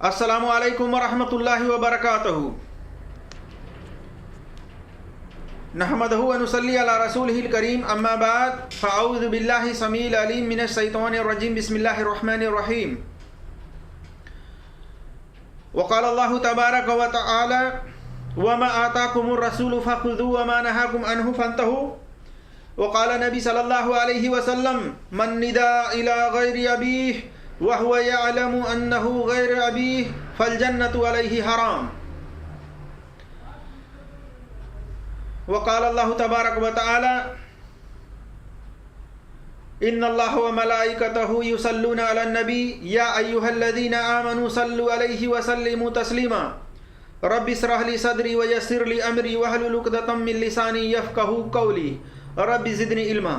अस्सलामु अलैकुम वरहमतुल्लाहि वबरकातुहू। नहमदहू व नुसल्ली अला रसूलिहिल करीम, अम्मा बाद, फ़अऊज़ु बिल्लाहि समीइल अलीम मिनश शैतानिर रजीम, बिस्मिल्लाहिर रहमानिर रहीम। वक़ाल अल्लाहु तबारक व तआला वमा आताकुमुर रसूलु फ़ख़ुज़ूहु वमा नहाकुम अन्हु फ़ंतहू। वक़ाल नबी सल्लल्लाहु अलैहि वसल्लम मन निदा इला गैरि अबीह व हुवा यअलमु अन्नहु गैर अबीह फ़ल जन्नतु अलैहि हराम। वक़ाल अल्लाहु तबारक व तआला इन्नल्लाह व मलाइकतहु युसल्लूना अलन नबी या अय्युहल्लज़ीना आमनू सल्लु अलैहि व सल्लिमू तस्लीमा। रब्बि इश्रह ली सदरी व यस्सिर ली अमरी वहलुल उक़दतम मिन लिसानी यफ़क़हू क़ौली रब्बि ज़िदनी इल्मा।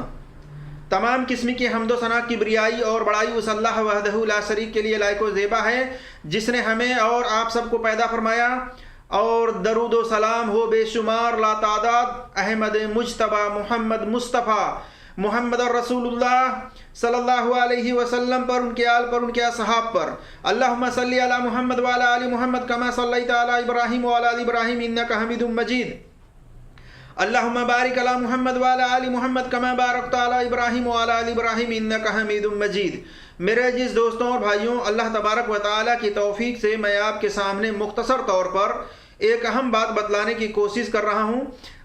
तमाम किस्म की हम्दो सना, किब्रियाई और बड़ाई उस अल्लाह वहदहू ला शरीक के लिए लायक व ज़ेबा है जिसने हमें और आप सबको पैदा फरमाया, और दरूद व सलाम हो बेशुमार लातादाद अहमद मुज्तबा मोहम्मद मुस्तफ़ा मोहम्मद और रसूलुल्लाह सल्लल्लाहु अलैहि वसल्लम पर, उनके आल पर, उनके असहाब पर। अल्लाहुम्मा सल्ली अला मुहम्मद व अला आलि मुहम्मद कमा सल्लैता अला इब्राहीम व अला आलि इब्राहीम इन्नका हमीदुम मजीद। अल्लाहुम्मा बारिक अला मुहम्मद व अला आलि मुहम्मद कमा बारकता अला इब्राहीम व अला आलि इब्राहीम इन्नका हमीदुम मजीद। मेरे अजीज़ दोस्तों और भाइयों, अल्लाह तबारक व तआला की तौफीक से मैं आपके सामने मुख्तसर तौर पर एक अहम बात बतलाने की कोशिश कर रहा हूँ।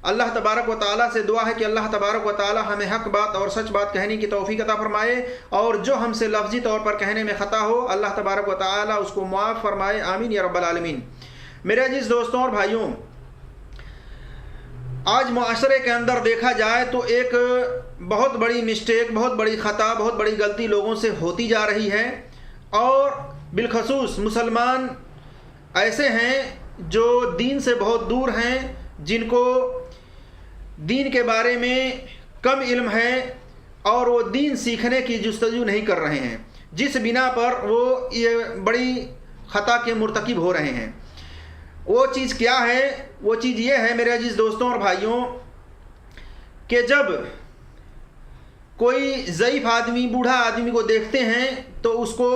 अल्लाह तबारक व तआला से दुआ है कि अल्लाह तबारक व तआला हमें हक़ बात और सच बात कहने की तौफीक अता फरमाए, और जो हमसे लफ्ज़ी तौर पर कहने में ख़ता हो अल्लाह तबारक व तआला उसको मुआफ़ फरमाए, आमीन या रब्बल आलमीन। मेरे अजीज़ दोस्तों और भाइयों, आज मुआशरे के अंदर देखा जाए तो एक बहुत बड़ी मिस्टेक, बहुत बड़ी ख़ता, बहुत बड़ी गलती लोगों से होती जा रही है, और बिलखसूस मुसलमान ऐसे हैं जो दीन से बहुत दूर हैं, जिनको दीन के बारे में कम इल्म है और वो दीन सीखने की जुस्तजू नहीं कर रहे हैं, जिस बिना पर वो ये बड़ी ख़ता के मुर्तकिब हो रहे हैं। वो चीज़ क्या है? वो चीज़ ये है मेरे अजीज़ दोस्तों और भाइयों कि जब कोई ज़ईफ़ आदमी, बूढ़ा आदमी को देखते हैं तो उसको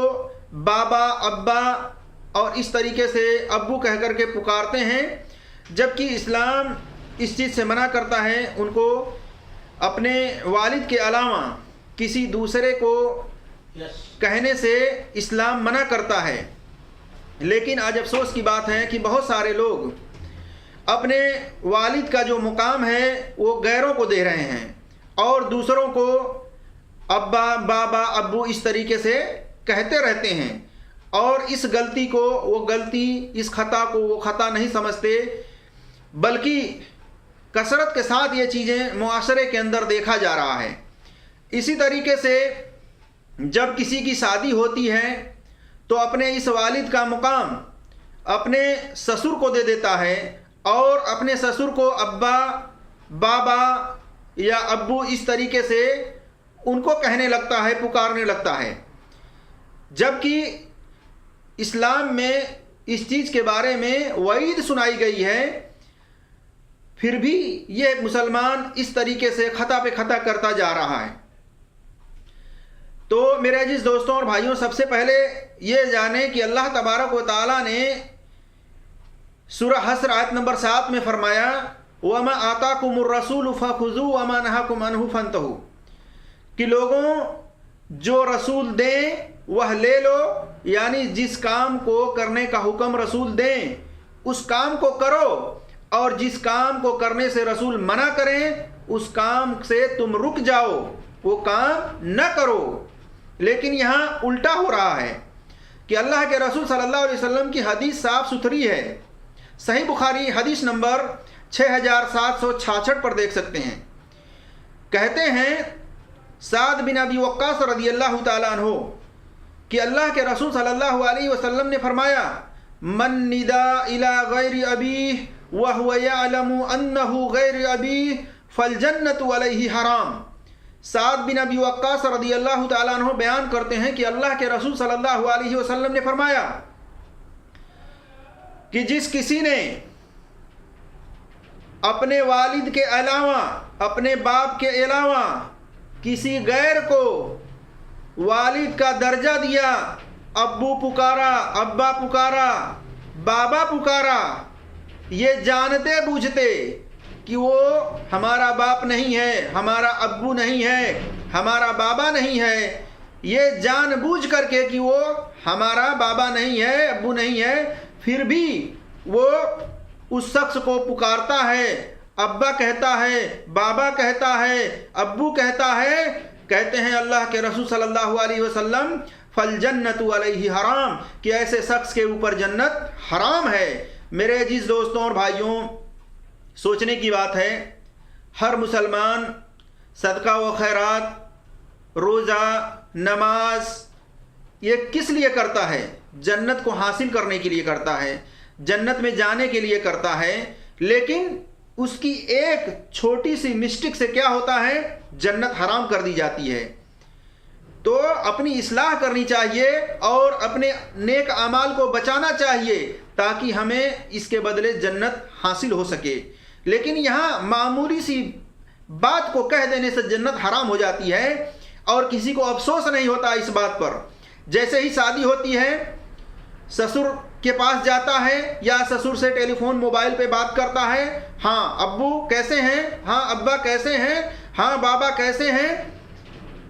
बाबा, अब्बा और इस तरीके से अब्बू कह कर के पुकारते हैं, जबकि इस्लाम इस चीज़ से मना करता है। उनको अपने वालिद के अलावा किसी दूसरे को कहने से इस्लाम मना करता है। लेकिन आज अफसोस की बात है कि बहुत सारे लोग अपने वालिद का जो मुकाम है वो गैरों को दे रहे हैं और दूसरों को अब्बा, बाबा, अब्बू इस तरीके से कहते रहते हैं, और इस गलती को वो गलती, इस ख़ता को वो ख़ता नहीं समझते, बल्कि कसरत के साथ ये चीज़ें मुआशरे के अंदर देखा जा रहा है। इसी तरीके से जब किसी की शादी होती है तो अपने इस वालिद का मुकाम अपने ससुर को दे देता है और अपने ससुर को अब्बा, बाबा या अब्बू इस तरीके से उनको कहने लगता है, पुकारने लगता है, जबकि इस्लाम में इस चीज़ के बारे में वईद सुनाई गई है। फिर भी ये मुसलमान इस तरीके से ख़ता पे ख़ता करता जा रहा है। तो मेरे अजीज़ दोस्तों और भाइयों, सबसे पहले ये जाने कि अल्लाह तबारक व तआला ने सूरह हस्र आयत नंबर 7 में फरमाया वमा आताकुमुर रसूलु फ़ख़ुज़ूहु वमा नहाकुम अन्हु फ़ंतहू, कि लोगों जो रसूल दें वह ले लो, यानी जिस काम को करने का हुक्म रसूल दें उस काम को करो, और जिस काम को करने से रसूल मना करें उस काम से तुम रुक जाओ, वो काम न करो। लेकिन यहाँ उल्टा हो रहा है कि अल्लाह के रसूल सल्लल्लाहु अलैहि वसल्लम की हदीस साफ सुथरी है। सही बुखारी हदीस नंबर 6766 पर देख सकते हैं। कहते हैं साद बिन अबी वक्कास रज़ियल्लाहु ताला अन्हु कि अल्लाह के रसूल सल्लल्लाहु अलैहि वसल्लम ने फरमाया मन निदा इला गैरि अबीह व हुवा यअलमु अन्नहु गैर अबीह फल जन्नतु अलैहि हराम। साद बिन अबी वक्कास रज़ियल्लाहु ताला अन्हु बयान करते हैं कि अल्लाह के रसूल सल्लल्लाहु अलैहि वसल्लम ने फरमाया कि जिस किसी ने अपने वालिद के अलावा, अपने बाप के अलावा किसी गैर को वालिद का दर्जा दिया अब्बू पुकारा, अब्बा पुकारा, बाबा पुकारा, ये जानते बूझते कि वो हमारा बाप नहीं है, हमारा अब्बू नहीं है, हमारा बाबा नहीं है, ये जानबूझ करके कि वो हमारा बाबा नहीं है, अब्बू नहीं है, फिर भी वो उस शख्स को पुकारता है, अब्बा कहता है, बाबा कहता है, अब्बू कहता है। कहते हैं अल्लाह के रसूल सल्लल्लाहु अलैहि वसल्लम, फल जन्नतु अलैहि हराम, कि ऐसे शख्स के ऊपर जन्नत हराम है। मेरे अजीज दोस्तों और भाइयों, सोचने की बात है, हर मुसलमान सदका व खैरात, रोज़ा, नमाज ये किस लिए करता है? जन्नत को हासिल करने के लिए करता है, जन्नत में जाने के लिए करता है। लेकिन उसकी एक छोटी सी मिस्टेक से क्या होता है? जन्नत हराम कर दी जाती है। तो अपनी इस्लाह करनी चाहिए और अपने नेक अमाल को बचाना चाहिए ताकि हमें इसके बदले जन्नत हासिल हो सके। लेकिन यहाँ मामूली सी बात को कह देने से जन्नत हराम हो जाती है और किसी को अफसोस नहीं होता इस बात पर। जैसे ही शादी होती है, ससुर के पास जाता है या ससुर से टेलीफोन मोबाइल पे बात करता है, हाँ अब्बू कैसे हैं, हाँ अब्बा कैसे हैं, हाँ बाबा कैसे हैं।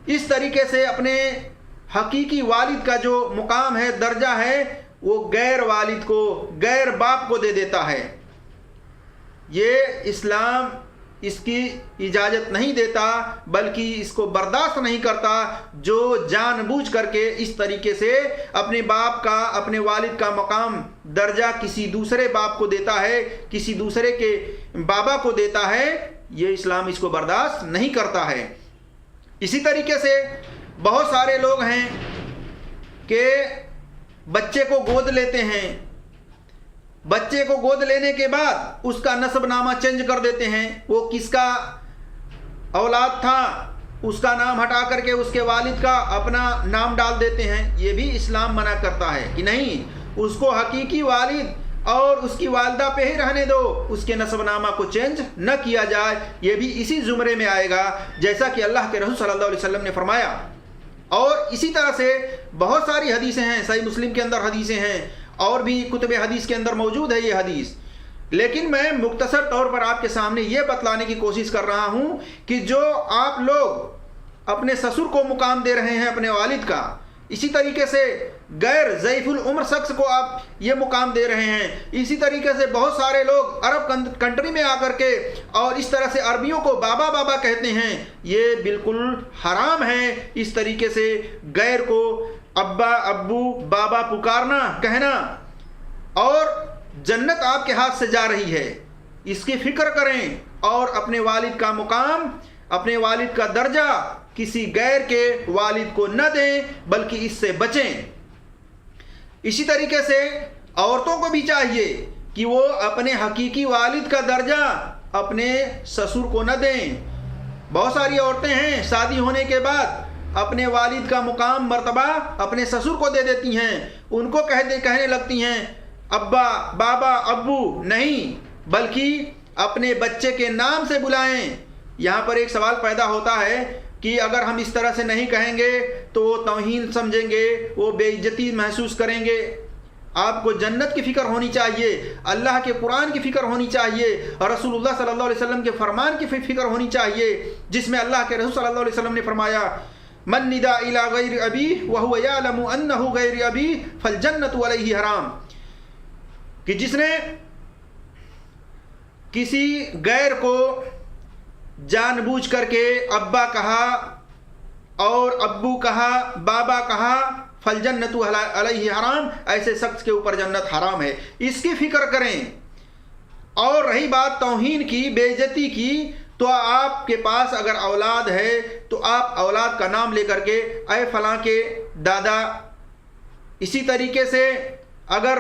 इस तरीके से अपने हकीकी वालिद का जो मुकाम है, दर्जा है, वो गैर वालिद को, गैर बाप को दे देता है। ये इस्लाम इसकी इजाज़त नहीं देता, बल्कि इसको बर्दाश्त नहीं करता जो जानबूझ करके इस तरीके से अपने बाप का, अपने वालिद का मकाम, दर्जा किसी दूसरे बाप को देता है, किसी दूसरे के बाबा को देता है। ये इस्लाम इसको बर्दाश्त नहीं करता है। इसी तरीके से बहुत सारे लोग हैं कि बच्चे को गोद लेते हैं, बच्चे को गोद लेने के बाद उसका नस्बनामा चेंज कर देते हैं। वो किसका औलाद था उसका नाम हटा करके उसके वालिद का अपना नाम डाल देते हैं। ये भी इस्लाम मना करता है कि नहीं, उसको हकीकी वालिद और उसकी वालदा पे ही रहने दो, उसके नस्बनामा को चेंज न किया जाए। ये भी इसी जुमरे में आएगा जैसा कि अल्लाह के रसूल सल्लल्लाहु अलैहि वसल्लम ने फरमाया। और इसी तरह से बहुत सारी हदीसें हैं, सही मुस्लिम के अंदर हदीसें हैं और भी कुतुब हदीस के अंदर मौजूद है ये हदीस। लेकिन मैं मुख्तसर तौर पर आपके सामने ये बतलाने की कोशिश कर रहा हूँ कि जो आप लोग अपने ससुर को मुकाम दे रहे हैं अपने वालिद का, इसी तरीके से गैर ज़ईफ़ुल उम्र शख्स को आप ये मुकाम दे रहे हैं। इसी तरीके से बहुत सारे लोग अरब कंट्री में आकर के और इस तरह से अरबियों को बाबा बाबा कहते हैं। ये बिल्कुल हराम है इस तरीके से गैर को अब्बा, अब्बू, बाबा पुकारना, कहना। और जन्नत आपके हाथ से जा रही है, इसकी फ़िक्र करें और अपने वालिद का मुकाम, अपने वालिद का दर्जा किसी गैर के वालिद को न दें, बल्कि इससे बचें। इसी तरीके से औरतों को भी चाहिए कि वो अपने हकीकी वालिद का दर्जा अपने ससुर को न दें। बहुत सारी औरतें हैं शादी होने के बाद अपने वालिद का मुकाम, मर्तबा अपने ससुर को दे देती हैं। उनको कहने लगती हैं अब्बा, बाबा, अब्बू नहीं, बल्कि अपने बच्चे के नाम से बुलाएं। यहाँ पर एक सवाल पैदा होता है कि अगर हम इस तरह से नहीं कहेंगे तो वो तौहीन समझेंगे, वो बेइज्जती महसूस करेंगे। आपको जन्नत की फ़िक्र होनी चाहिए, अल्लाह के कुरान की फ़िक्र होनी चाहिए और रसूलुल्लाह सल्लल्लाहु अलैहि वसल्लम के फरमान की फ़िक्र होनी चाहिए, जिसमें अल्लाह के रसूल सल्लल्लाहु अलैहि वसल्लम ने फरमाया, मन निदा इला गैर अबी व हुवा यअलमु अन्नहु गैर अबी फल जन्नतु अलैहि हराम, कि जिसने किसी गैर को जानबूझ करके अब्बा कहा और अब्बू कहा, बाबा कहा, फल जन्नतु अलैहि हराम, ऐसे शख्स के ऊपर जन्नत हराम है। इसकी फ़िक्र करें। और रही बात तौहीन की, बेइज्जती की, तो आपके पास अगर औलाद है तो आप औलाद का नाम लेकर के ऐ फलां के दादा, इसी तरीके से अगर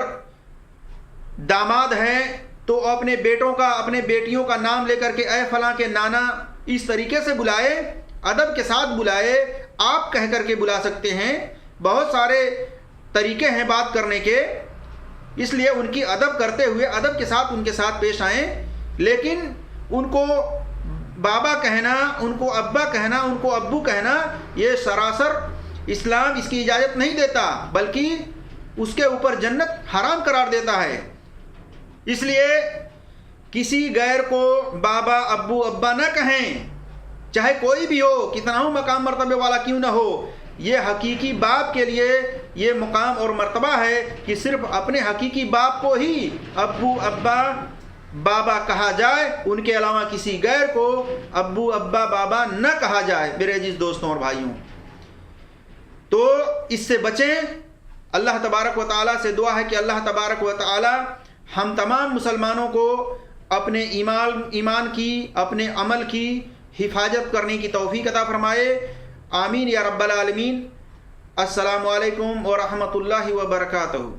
दामाद हैं तो अपने बेटों का, अपने बेटियों का नाम लेकर के ऐ फलां के नाना, इस तरीके से बुलाए, अदब के साथ बुलाए, आप कह करके बुला सकते हैं। बहुत सारे तरीके हैं बात करने के, इसलिए उनकी अदब करते हुए अदब के साथ उनके साथ पेश आएँ। लेकिन उनको बाबा कहना, उनको अब्बा कहना, उनको अब्बू कहना, ये सरासर इस्लाम इसकी इजाज़त नहीं देता, बल्कि उसके ऊपर जन्नत हराम करार देता है। इसलिए किसी गैर को बाबा, अब्बू, अब्बा न कहें, चाहे कोई भी हो, कितना हो मकाम मर्तबे वाला क्यों ना हो। ये हकीकी बाप के लिए ये मुकाम और मर्तबा है कि सिर्फ अपने हकीकी बाप को ही अब्बू, अब्बा, बाबा कहा जाए, उनके अलावा किसी गैर को अब्बू, अब्बा, बाबा न कहा जाए। मेरे अजीज दोस्तों और भाइयों, तो इससे बचें। अल्लाह तबारक व तआला से दुआ है कि अल्लाह तबारक व तआला हम तमाम मुसलमानों को अपने ईमान की, अपने अमल की हिफाजत करने की तौफीक अता फरमाए। आमीन या रब्बल आलमीन। अस्सलामु अलैकुम व रहमतुल्लाहि व बरकातहू।